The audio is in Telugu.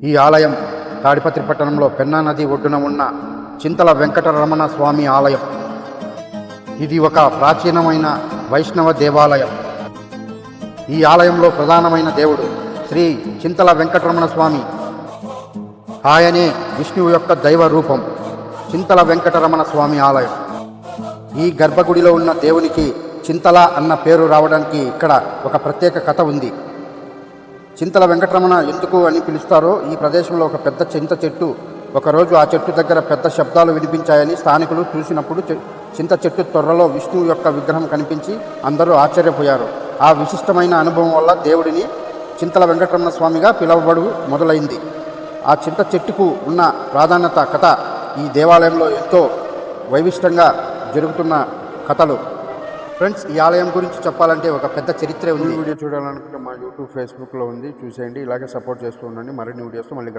ఈ ఆలయం తాడిపత్రి పట్టణంలో పెన్నా నది ఒడ్డున ఉన్న చింతల వెంకటరమణ స్వామి ఆలయం. ఇది ఒక ప్రాచీనమైన వైష్ణవ దేవాలయం. ఈ ఆలయంలో ప్రధానమైన దేవుడు శ్రీ చింతల వెంకటరమణ స్వామి. ఆయనే విష్ణువు యొక్క దైవ రూపం. చింతల వెంకటరమణ స్వామి ఆలయం. ఈ గర్భగుడిలో ఉన్న దేవునికి చింతల అన్న పేరు రావడానికి ఇక్కడ ఒక ప్రత్యేక కథ ఉంది. చింతల వెంకటరమణ ఎందుకు అని పిలుస్తారో, ఈ ప్రదేశంలో ఒక పెద్ద చింత చెట్టు, ఒకరోజు ఆ చెట్టు దగ్గర పెద్ద శబ్దాలు వినిపించాయని స్థానికులు చూసినప్పుడు చింత చెట్టు తొర్రలో విష్ణువు యొక్క విగ్రహం కనిపించి అందరూ ఆశ్చర్యపోయారు. ఆ విశిష్టమైన అనుభవం వల్ల దేవుడిని చింతల వెంకటరమణ స్వామిగా పిలువబడు మొదలైంది. ఆ చింత చెట్టుకు ఉన్న ప్రాధాన్యత కథ ఈ దేవాలయంలో ఎంతో వైవిష్టంగా జరుగుతున్న కథలు. ఫ్రెండ్స్, ఈ ఆలయం గురించి చెప్పాలంటే ఒక పెద్ద చరిత్రే ఉంది. వీడియో చూడాలనుకుంటే మా యూట్యూబ్, ఫేస్బుక్లో ఉంది, చూసేయండి. ఇలాగే సపోర్ట్ చేస్తూ ఉండండి. మరిన్ని వీడియోస్తో మళ్ళీ